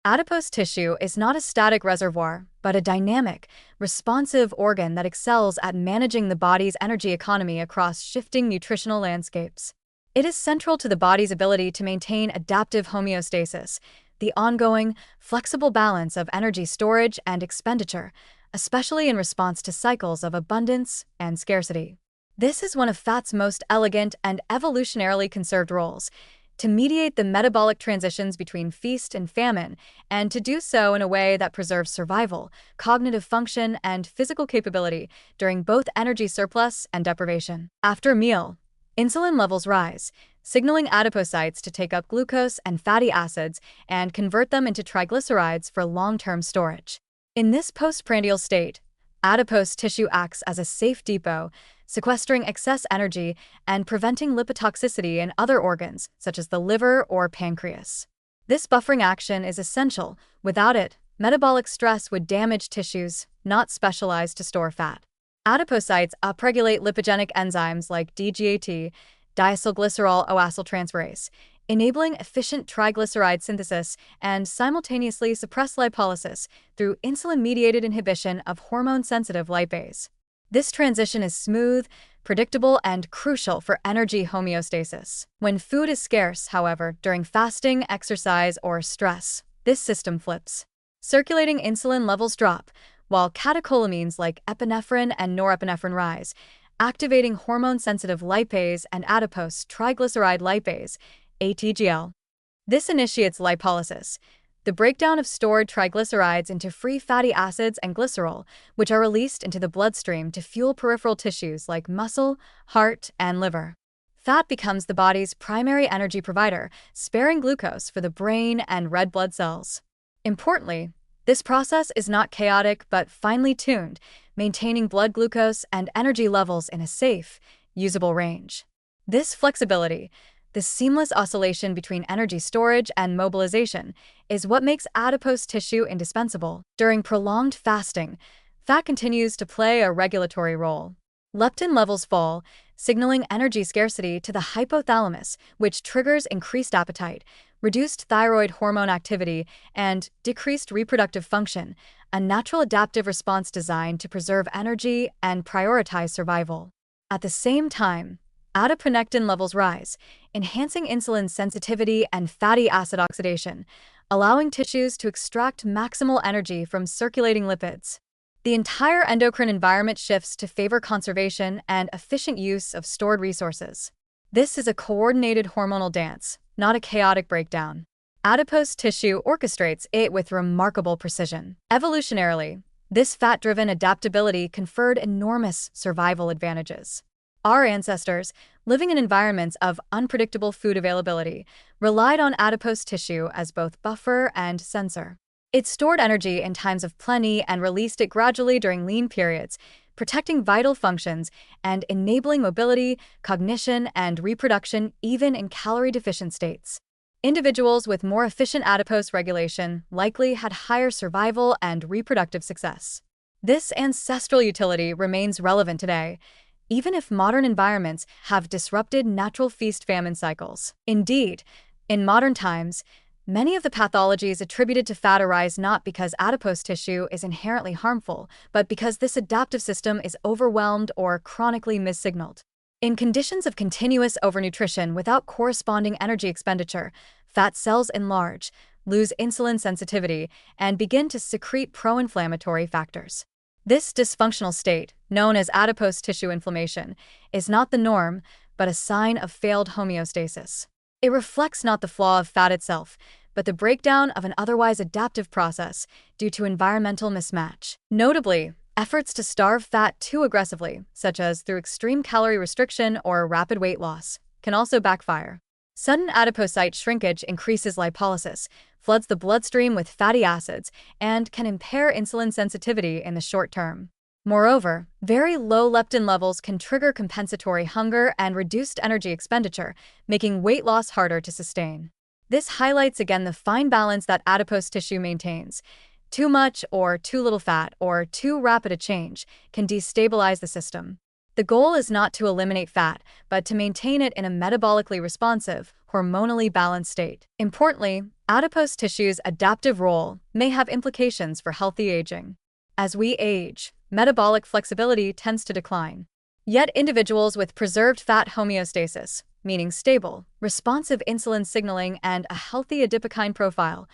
Adipose tissue is not a static reservoir, but a dynamic, responsive organ that excels at managing the body's energy economy across shifting nutritional landscapes. It is central to the body's ability to maintain adaptive homeostasis, the ongoing, flexible balance of energy storage and expenditure, especially in response to cycles of abundance and scarcity. This is one of fat's most elegant and evolutionarily conserved roles, to mediate the metabolic transitions between feast and famine, and to do so in a way that preserves survival, cognitive function, and physical capability during both energy surplus and deprivation. After a meal, insulin levels rise, signaling adipocytes to take up glucose and fatty acids and convert them into triglycerides for long-term storage. In this postprandial state, adipose tissue acts as a safe depot, sequestering excess energy and preventing lipotoxicity in other organs, such as the liver or pancreas. This buffering action is essential. Without it, metabolic stress would damage tissues not specialized to store fat. Adipocytes upregulate lipogenic enzymes like DGAT, diacylglycerol oacyltransferase, enabling efficient triglyceride synthesis and simultaneously suppress lipolysis through insulin-mediated inhibition of hormone-sensitive lipase. This transition is smooth, predictable, and crucial for energy homeostasis. When food is scarce, however, during fasting, exercise, or stress, this system flips. Circulating insulin levels drop, while catecholamines like epinephrine and norepinephrine rise, activating hormone-sensitive lipase and adipose triglyceride lipase, ATGL. This initiates lipolysis, the breakdown of stored triglycerides into free fatty acids and glycerol, which are released into the bloodstream to fuel peripheral tissues like muscle, heart, and liver. Fat becomes the body's primary energy provider, sparing glucose for the brain and red blood cells. Importantly, this process is not chaotic but finely tuned, maintaining blood glucose and energy levels in a safe, usable range. This flexibility, the seamless oscillation between energy storage and mobilization, is what makes adipose tissue indispensable. During prolonged fasting, fat continues to play a regulatory role. Leptin levels fall, signaling energy scarcity to the hypothalamus, which triggers increased appetite, reduced thyroid hormone activity, and decreased reproductive function, a natural adaptive response designed to preserve energy and prioritize survival. At the same time, adiponectin levels rise, enhancing insulin sensitivity and fatty acid oxidation, allowing tissues to extract maximal energy from circulating lipids. The entire endocrine environment shifts to favor conservation and efficient use of stored resources. This is a coordinated hormonal dance, not a chaotic breakdown. Adipose tissue orchestrates it with remarkable precision. Evolutionarily, this fat-driven adaptability conferred enormous survival advantages. Our ancestors, living in environments of unpredictable food availability, relied on adipose tissue as both buffer and sensor. It stored energy in times of plenty and released it gradually during lean periods, protecting vital functions and enabling mobility, cognition, and reproduction even in calorie-deficient states. Individuals with more efficient adipose regulation likely had higher survival and reproductive success. This ancestral utility remains relevant today, even if modern environments have disrupted natural feast-famine cycles. Indeed, in modern times, many of the pathologies attributed to fat arise not because adipose tissue is inherently harmful, but because this adaptive system is overwhelmed or chronically missignaled. In conditions of continuous overnutrition without corresponding energy expenditure, fat cells enlarge, lose insulin sensitivity, and begin to secrete pro-inflammatory factors. This dysfunctional state, known as adipose tissue inflammation, is not the norm, but a sign of failed homeostasis. It reflects not the flaw of fat itself, but the breakdown of an otherwise adaptive process due to environmental mismatch. Notably, efforts to starve fat too aggressively, such as through extreme calorie restriction or rapid weight loss, can also backfire. Sudden adipocyte shrinkage increases lipolysis, floods the bloodstream with fatty acids, and can impair insulin sensitivity in the short term. Moreover, very low leptin levels can trigger compensatory hunger and reduced energy expenditure, making weight loss harder to sustain. This highlights again the fine balance that adipose tissue maintains. Too much or too little fat or too rapid a change can destabilize the system. The goal is not to eliminate fat, but to maintain it in a metabolically responsive, hormonally balanced state. Importantly, Adipose tissue's adaptive role may have implications for healthy aging. As we age, metabolic flexibility tends to decline. Yet individuals with preserved fat homeostasis, meaning stable, responsive insulin signaling, and a healthy adipokine profile,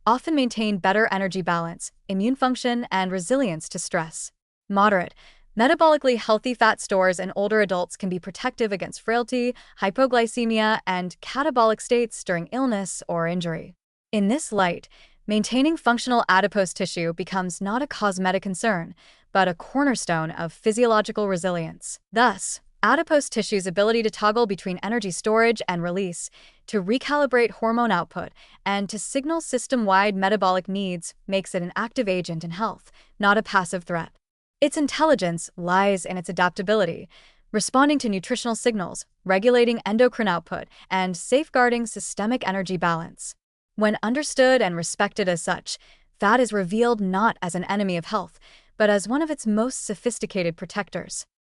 often maintain better energy balance, immune function, and resilience to stress. Moderate, metabolically healthy fat stores in older adults can be protective against frailty, hypoglycemia, and catabolic states during illness or injury. In this light, maintaining functional adipose tissue becomes not a cosmetic concern, but a cornerstone of physiological resilience. Thus, adipose tissue's ability to toggle between energy storage and release, to recalibrate hormone output, and to signal system-wide metabolic needs makes it an active agent in health, not a passive threat. Its intelligence lies in its adaptability, responding to nutritional signals, regulating endocrine output, and safeguarding systemic energy balance. When understood and respected as such, fat is revealed not as an enemy of health, but as one of its most sophisticated protectors.